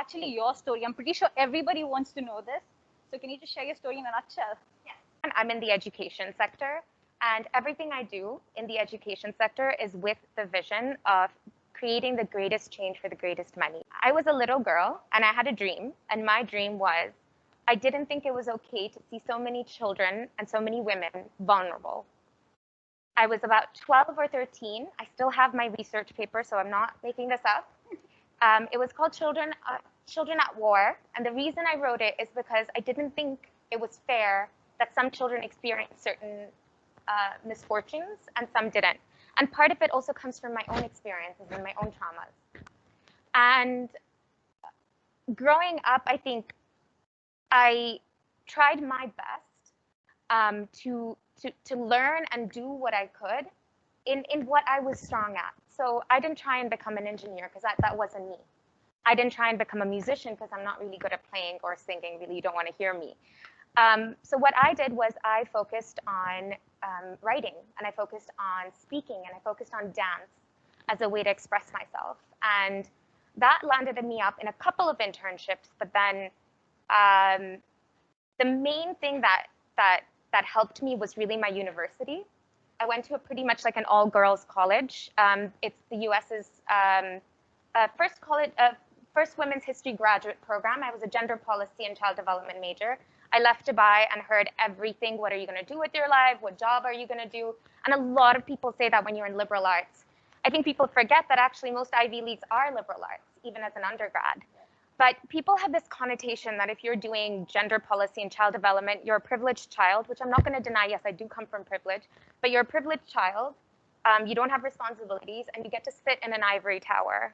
actually your story. I'm pretty sure everybody wants to know this. So can you just share your story in a nutshell? Yes. I'm in the education sector, and everything I do in the education sector is with the vision of creating the greatest change for the greatest money. I was a little girl and I had a dream, and my dream was I didn't think it was okay to see so many children and so many women vulnerable. I was about 12 or 13. I still have my research paper, so I'm not making this up. It was called Children at War, and the reason I wrote it is because I didn't think it was fair that some children experienced certain misfortunes and some didn't. And part of it also comes from my own experiences and my own traumas. And growing up, I think I tried my best to learn and do what I could in what I was strong at. So I didn't try and become an engineer because that wasn't me. I didn't try and become a musician because I'm not really good at playing or singing. Really, you don't want to hear me. So what I did was I focused on writing, and I focused on speaking, and I focused on dance as a way to express myself. And that landed me up in a couple of internships, but then the main thing that helped me was really my university. I went to a pretty much like an all-girls college. It's the US's first women's history graduate program. I was a gender policy and child development major. I left Dubai and heard everything. What are you going to do with your life? What job are you going to do? And a lot of people say that when you're in liberal arts. I think people forget that actually most Ivy Leagues are liberal arts, even as an undergrad. But people have this connotation that if you're doing gender policy and child development, you're a privileged child, which I'm not going to deny. Yes, I do come from privilege, but you're a privileged child. You don't have responsibilities, and you get to sit in an ivory tower.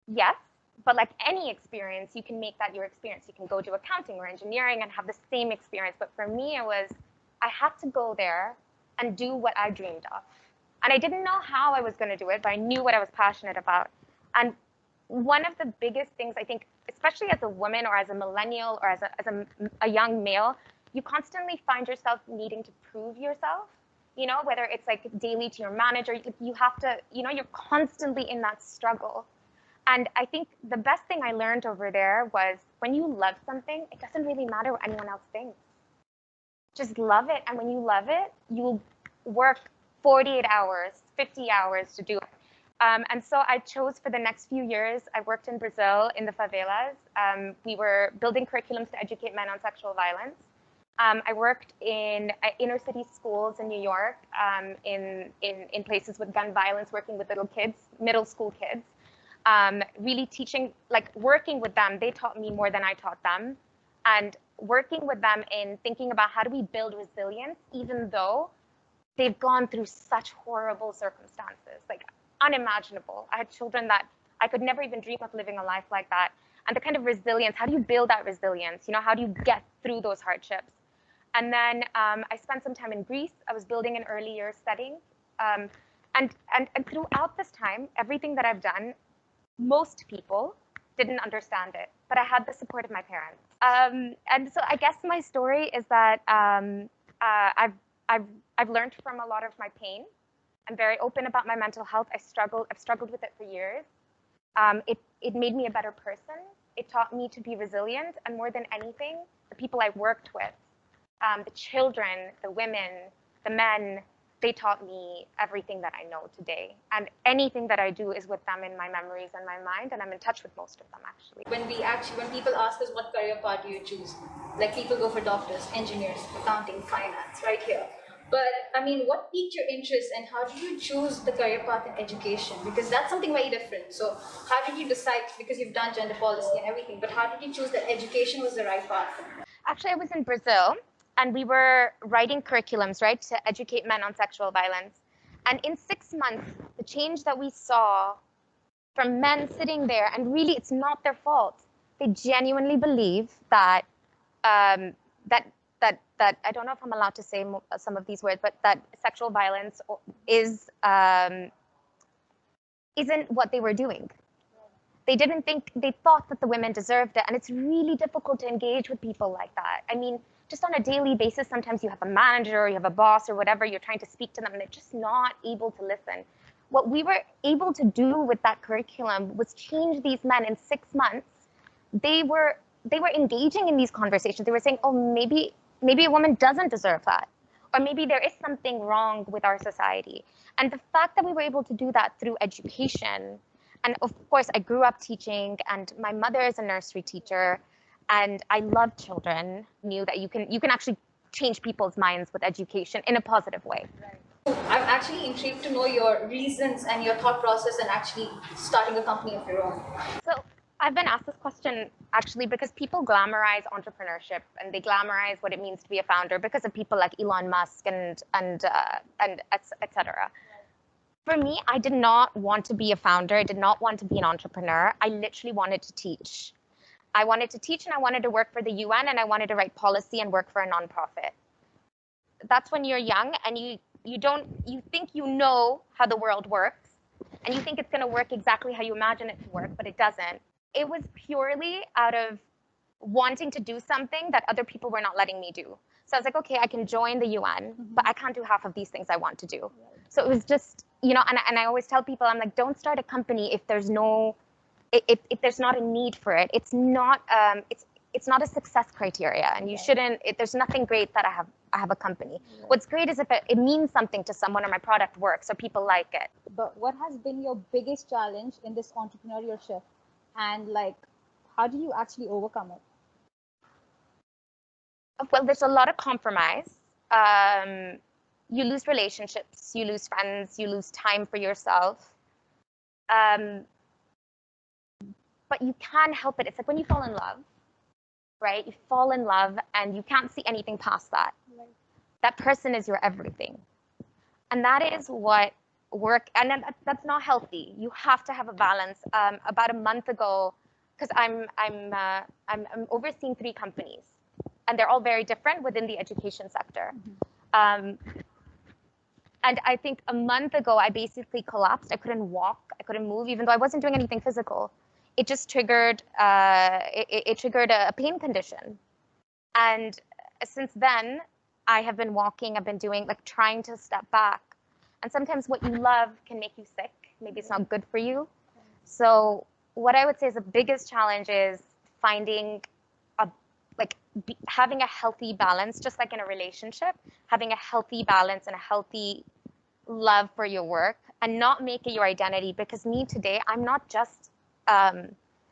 Yes, but like any experience, you can make that your experience. You can go to accounting or engineering and have the same experience. But for me, it was, I had to go there and do what I dreamed of. And I didn't know how I was going to do it, but I knew what I was passionate about. And one of the biggest things, I think, especially as a woman or as a millennial or as a young male, you constantly find yourself needing to prove yourself, you know, whether it's like daily to your manager, you have to, you know, you're constantly in that struggle. And I think the best thing I learned over there was when you love something, it doesn't really matter what anyone else thinks. Just love it. And when you love it, you will work 48 hours, 50 hours to do it. And so I chose for the next few years, I worked in Brazil in the favelas. We were building curriculums to educate men on sexual violence. I worked in inner city schools in New York, in places with gun violence, working with little kids, middle school kids. Really teaching, like working with them, they taught me more than I taught them. And working with them in thinking about how do we build resilience, even though they've gone through such horrible circumstances, like unimaginable. I had children that I could never even dream of living a life like that. And the kind of resilience, how do you build that resilience? You know, how do you get through those hardships? And then I spent some time in Greece. I was building an early years setting. And throughout this time, everything that I've done, most people didn't understand it, but I had the support of my parents. And so I guess my story is that I've learned from a lot of my pain. I'm very open about my mental health. I've struggled with it for years. It made me a better person. It taught me to be resilient, and more than anything, the people I worked with, the children, the women, the men, they taught me everything that I know today. And anything that I do is with them in my memories and my mind, and I'm in touch with most of them, actually. When people ask us what career path do you choose, like people go for doctors, engineers, accounting, finance, right here. But I mean, what piqued your interest and how did you choose the career path in education? Because that's something very different. So how did you decide, because you've done gender policy and everything, but how did you choose that education was the right path? Actually, I was in Brazil, and we were writing curriculums, right, to educate men on sexual violence. And in 6 months, the change that we saw from men sitting there, and really it's not their fault. They genuinely believe that, that I don't know if I'm allowed to say some of these words, but that sexual violence isn't what they were doing. They thought that the women deserved it. And it's really difficult to engage with people like that. I mean, just on a daily basis, sometimes you have a manager or you have a boss or whatever, you're trying to speak to them and they're just not able to listen. What we were able to do with that curriculum was change these men in 6 months they were engaging in these conversations. They were saying, oh, maybe a woman doesn't deserve that, or maybe there is something wrong with our society. And the fact that we were able to do that through education, and of course I grew up teaching, and my mother is a nursery teacher, and I love children, knew that you can actually change people's minds with education in a positive way. Right. I'm actually intrigued to know your reasons and your thought process and actually starting a company of your own. So I've been asked this question actually because people glamorize entrepreneurship, and they glamorize what it means to be a founder because of people like Elon Musk and et cetera. For me, I did not want to be a founder. I did not want to be an entrepreneur. I literally wanted to teach. I wanted to teach, and I wanted to work for the UN, and I wanted to write policy and work for a nonprofit. That's when you're young and you think you know how the world works, and you think it's going to work exactly how you imagine it to work, but it doesn't. It was purely out of wanting to do something that other people were not letting me do. So I was like, okay, I can join the UN, but I can't do half of these things I want to do. So it was just, and I always tell people, I'm like, don't start a company if there's if there's not a need for it. It's not it's not a success criteria, and you shouldn't. There's nothing great that I have a company. What's great is if it means something to someone, or my product works, or people like it. But what has been your biggest challenge in this entrepreneurial shift, and how do you actually overcome it? Well, there's a lot of compromise. You lose relationships, you lose friends, you lose time for yourself. But you can't help it. It's like when you fall in love, right? You fall in love and you can't see anything past that. Right. That person is your everything. And that is what work, and that's not healthy. You have to have a balance. About a month ago, because I'm overseeing 3 companies, and they're all very different within the education sector. And I think a month ago, I basically collapsed. I couldn't walk. I couldn't move, even though I wasn't doing anything physical. It just triggered it triggered a pain condition. And since then, I have been walking. I've been doing trying to step back. And sometimes what you love can make you sick. Maybe it's not good for you. So what I would say is the biggest challenge is finding having a healthy balance, just like in a relationship, having a healthy balance and a healthy love for your work, and not make it your identity. Because me today, I'm not just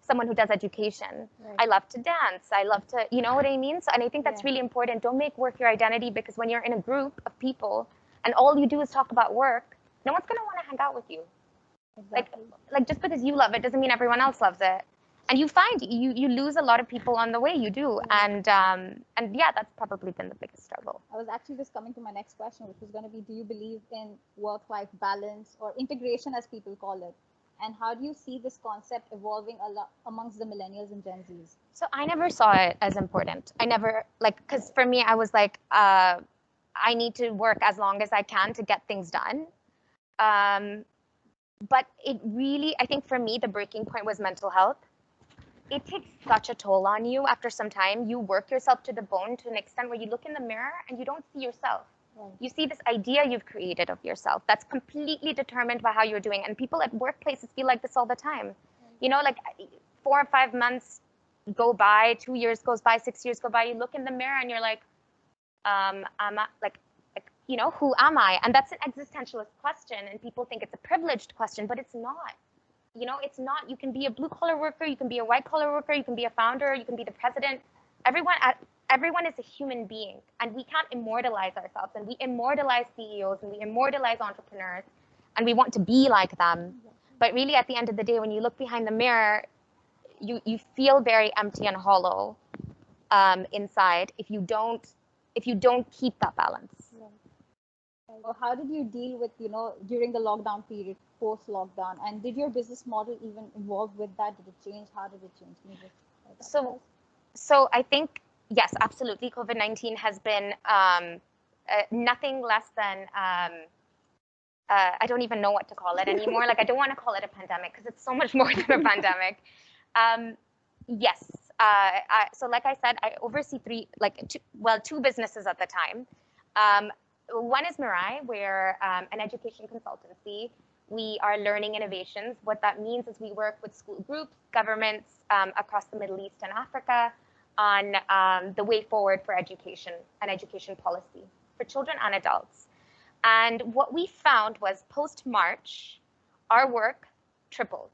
someone who does education. Right. I love to dance. I love to, you know what I mean? So, and I think that's really important. Don't make work your identity, because when you're in a group of people and all you do is talk about work, no one's going to want to hang out with you. Exactly. Like just because you love it doesn't mean everyone else loves it. And you find you lose a lot of people on the way. You do. And yeah, that's probably been the biggest struggle. I was actually just coming to my next question, which was going to be, do you believe in work-life balance, or integration as people call it? And how do you see this concept evolving a lot amongst the millennials and Gen Zs? So I never saw it as important. I never, because for me, I was like, I need to work as long as I can to get things done. But it really, I think for me, the breaking point was mental health. It takes such a toll on you after some time. You work yourself to the bone to an extent where you look in the mirror and you don't see yourself. Right. You see this idea you've created of yourself that's completely determined by how you're doing. And people at workplaces feel like this all the time. Right. You know, 4 or 5 months go by, 2 years goes by, 6 years go by. You look in the mirror and you're like, who am I? And that's an existentialist question. And people think it's a privileged question, but it's not. You know, it's not. You can be a blue-collar worker, you can be a white-collar worker, you can be a founder, you can be the president. Everyone is a human being, and we can't immortalize ourselves. And we immortalize CEOs, and we immortalize entrepreneurs, and we want to be like them. But really, at the end of the day, when you look behind the mirror, you feel very empty and hollow inside if you don't keep that balance. Or how did you deal with, during the lockdown period, post-lockdown, and did your business model even evolve with that? Did it change? How did it change? Can you just So I think, yes, absolutely. COVID-19 has been nothing less than, I don't even know what to call it anymore. I don't want to call it a pandemic because it's so much more than a pandemic. Yes. So like I said, I oversee two businesses at the time. One is Mirai, we're an education consultancy. we are learning innovations. What that means is we work with school groups, governments across the Middle East and Africa on the way forward for education and education policy for children and adults. And what we found was post-March, our work tripled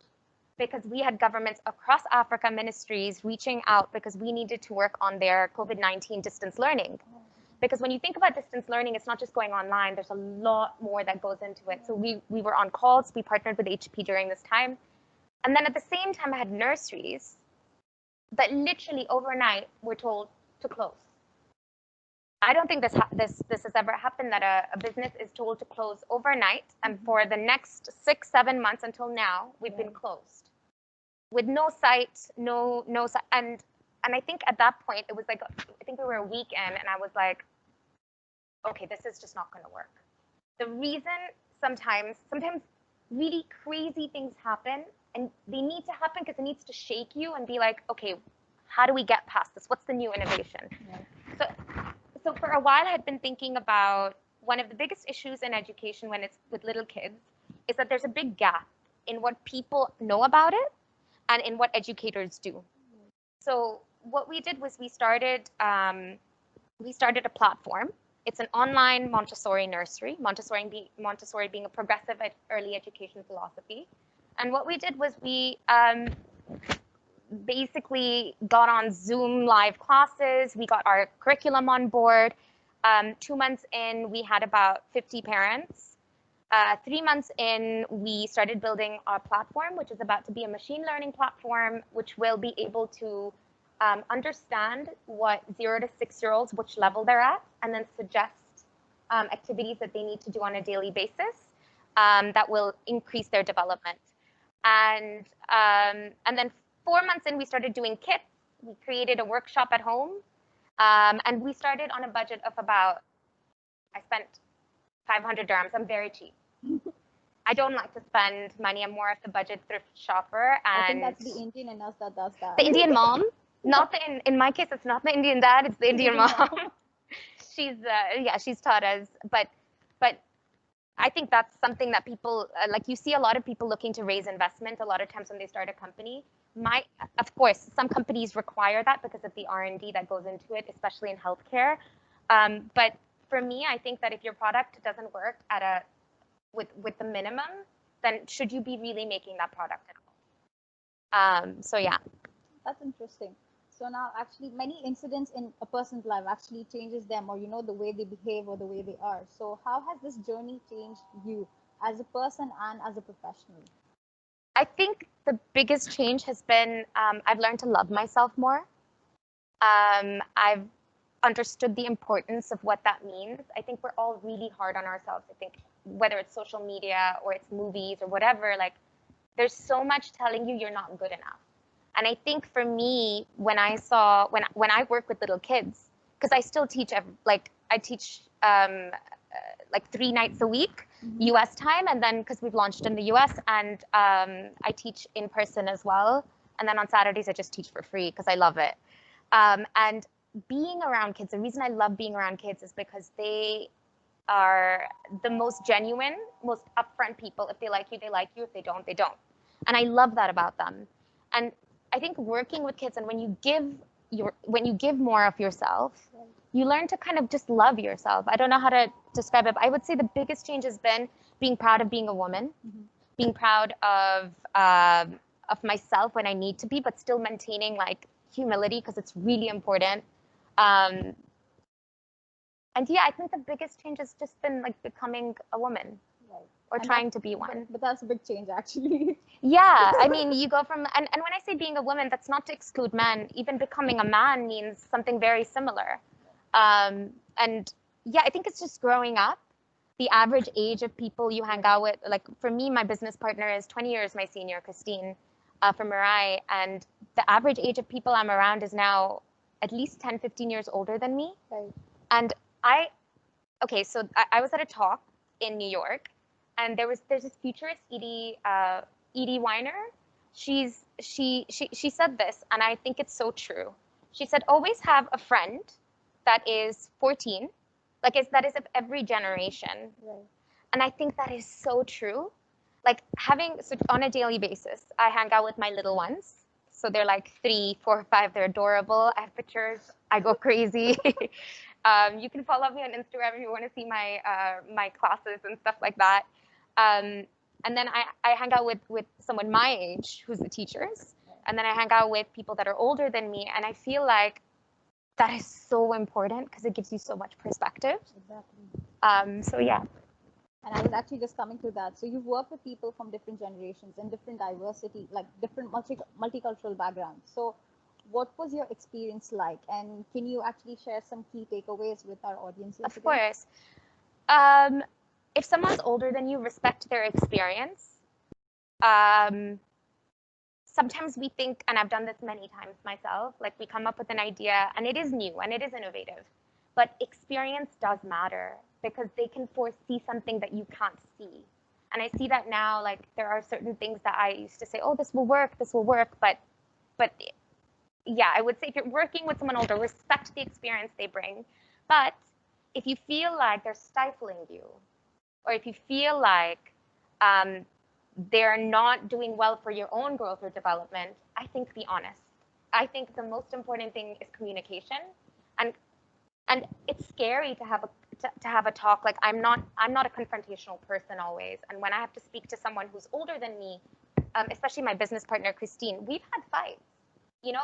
because we had governments across Africa, ministries reaching out because we needed to work on their COVID-19 distance learning. Because when you think about distance learning, it's not just going online. There's a lot more that goes into it. So we were on calls. We partnered with HP during this time. And then at the same time, I had nurseries that literally overnight were told to close. I don't think this has ever happened, that a business is told to close overnight, and for the next 6-7 months until now, we've been closed with no site, no site. And I think at that point it was like, I think we were a week in, and I was like, okay, this is just not going to work. The reason sometimes really crazy things happen, and they need to happen because it needs to shake you and be like, okay, how do we get past this? What's the new innovation? So for a while, I had been thinking about one of the biggest issues in education when it's with little kids is that there's a big gap in what people know about it and in what educators do. So what we did was we started a platform. It's an online Montessori nursery, Montessori being a progressive early education philosophy. And what we did was we basically got on Zoom live classes. We got our curriculum on board. 2 months in, we had about 50 parents. 3 months in, we started building our platform, which is about to be a machine learning platform, which will be able to understand what 0 to 6-year-olds, which level they're at, and then suggest activities that they need to do on a daily basis that will increase their development. And then 4 months in, we started doing kits. We created a workshop at home. And we started on a budget of about, I spent 500 dirhams. I'm very cheap. I don't like to spend money. I'm more of the budget thrift shopper. And I think that's the Indian in us that does that. The Indian mom. Not the, in my case, it's not the Indian dad, it's the Indian mom. She's taught us. But I think that's something that people, like you see a lot of people looking to raise investment a lot of times when they start a company. Of course, some companies require that because of the R&D that goes into it, especially in healthcare. But for me, I think that if your product doesn't work with the minimum, then should you be really making that product at all? So yeah. That's interesting. So now actually many incidents in a person's life actually changes them, or the way they behave or the way they are. So how has this journey changed you as a person and as a professional? I think the biggest change has been I've learned to love myself more. I've understood the importance of what that means. I think we're all really hard on ourselves. I think whether it's social media or it's movies or whatever, like there's so much telling you you're not good enough. And I think for me, when I work with little kids, because I still teach, I teach like 3 nights a week, US time, and then because we've launched in the US, and I teach in person as well. And then on Saturdays, I just teach for free because I love it. And being around kids, the reason I love being around kids is because they are the most genuine, most upfront people. If they like you, they like you. If they don't, they don't. And I love that about them. And I think working with kids, and when you give more of yourself, you learn to kind of just love yourself. I don't know how to describe it, but I would say the biggest change has been being proud of being a woman, being proud of myself when I need to be, but still maintaining like humility because it's really important. And yeah, I think the biggest change has just been like becoming a woman. Or trying to be one. But that's a big change, actually. Yeah, I mean, you go from, and when I say being a woman, that's not to exclude men. Even becoming a man means something very similar. And yeah, I think it's just growing up. The average age of people you hang out with, like for me, my business partner is 20 years my senior, Christine, from Mirai. And the average age of people I'm around is now at least 10, 15 years older than me. Right. And so I was at a talk in New York. And there's this futurist Edie Weiner. She said this, and I think it's so true. She said, always have a friend that is 14, that is of every generation. Right. And I think that is so true. like so on a daily basis, I hang out with my little ones. So they're like 3, 4, 5. They're adorable. I have pictures. I go crazy. You can follow me on Instagram if you want to see my classes and stuff like that. And then I hang out with someone my age who's the teachers. And then I hang out with people that are older than me. And I feel like that is so important because it gives you so much perspective. Exactly. So yeah. And I was actually just coming to that. So you've worked with people from different generations and different diversity, like different multicultural backgrounds. So what was your experience like? And can you actually share some key takeaways with our audience here Of today? course. If someone's older than you, respect their experience. Sometimes we think, and I've done this many times myself, like we come up with an idea and it is new and it is innovative, but experience does matter because they can foresee something that you can't see. And I see that now, like there are certain things that I used to say, oh, this will work, but yeah, I would say if you're working with someone older, respect the experience they bring. But if you feel like they're stifling you, or if you feel like they're not doing well for your own growth or development, I think be honest. I think the most important thing is communication, and it's scary to have a talk. Like I'm not a confrontational person always, and when I have to speak to someone who's older than me, especially my business partner Christine, we've had fights. You know,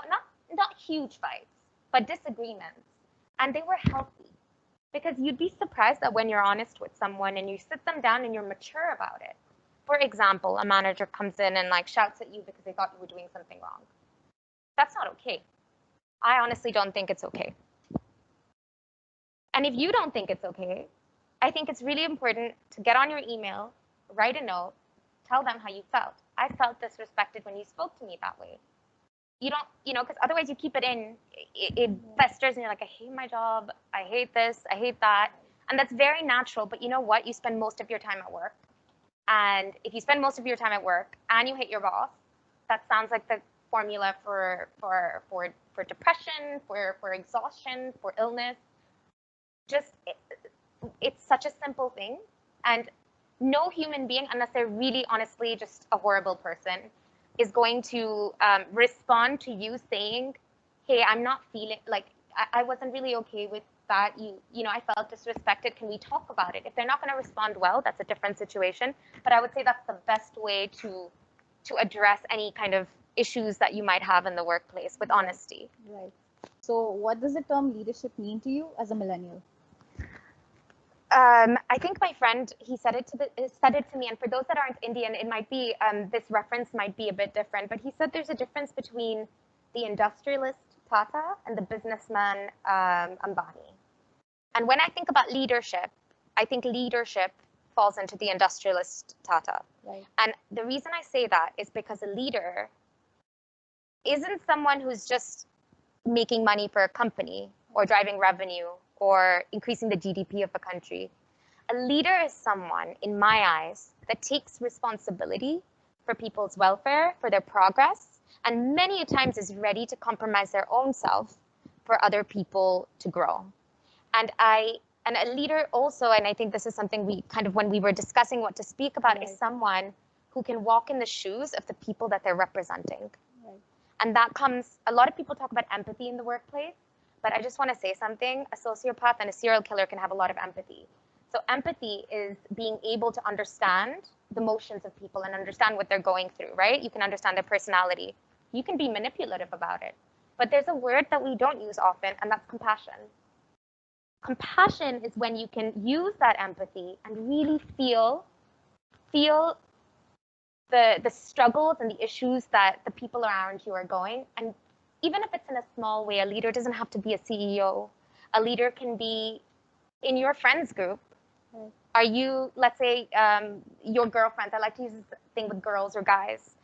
not huge fights, but disagreements, and they were healthy. Because you'd be surprised that when you're honest with someone and you sit them down and you're mature about it. For example, a manager comes in and like shouts at you because they thought you were doing something wrong. That's not okay. I honestly don't think it's okay. And if you don't think it's okay, I think it's really important to get on your email, write a note, tell them how you felt. I felt disrespected when you spoke to me that way. You don't, because otherwise you keep it in, it festers and you're like, I hate my job, I hate this, I hate that. And that's very natural, but you know what? You spend most of your time at work. And if you spend most of your time at work and you hate your boss, that sounds like the formula for depression, for exhaustion, for illness. It's such a simple thing. And no human being, unless they're really honestly just a horrible person, is going to respond to you saying, hey, I'm not feeling like I wasn't really okay with that. I felt disrespected. Can we talk about it? If they're not going to respond well, that's a different situation. But I would say that's the best way to address any kind of issues that you might have in the workplace with honesty. Right. So what does the term leadership mean to you as a millennial? I think my friend, he said it to me, and for those that aren't Indian, it might be, this reference might be a bit different, but he said there's a difference between the industrialist Tata and the businessman Ambani. And when I think about leadership, I think leadership falls into the industrialist Tata. Right. And the reason I say that is because a leader isn't someone who's just making money for a company or driving revenue or increasing the GDP of a country. A leader is someone, in my eyes, that takes responsibility for people's welfare, for their progress, and many times is ready to compromise their own self for other people to grow. And a leader also, and I think this is something we kind of, when we were discussing what to speak about, Right. is someone who can walk in the shoes of the people that they're representing. Right. And that comes, a lot of people talk about empathy in the workplace, but I just want to say something. A sociopath and a serial killer can have a lot of empathy. So empathy is being able to understand the emotions of people and understand what they're going through, right? You can understand their personality. You can be manipulative about it. But there's a word that we don't use often, and that's compassion. Compassion is when you can use that empathy and really feel the struggles and the issues that the people around you are going. And even if it's in a small way, a leader doesn't have to be a CEO. A leader can be in your friends group. Right. Are you, let's say, your girlfriends, I like to use this thing with girls or guys.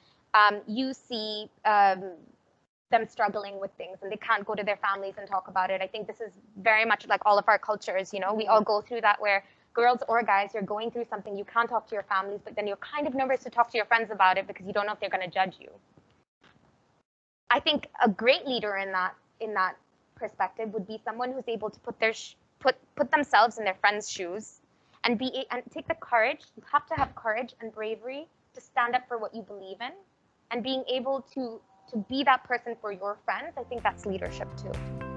You see them struggling with things and they can't go to their families and talk about it. I think this is very much like all of our cultures, we all go through that, where girls or guys, you're going through something, you can't talk to your families, but then you're kind of nervous to talk to your friends about it because you don't know if they're going to judge you. I think a great leader in that perspective would be someone who's able to put themselves in their friends' shoes and take the courage. You have to have courage and bravery to stand up for what you believe in and being able to be that person for your friends, I think that's leadership too.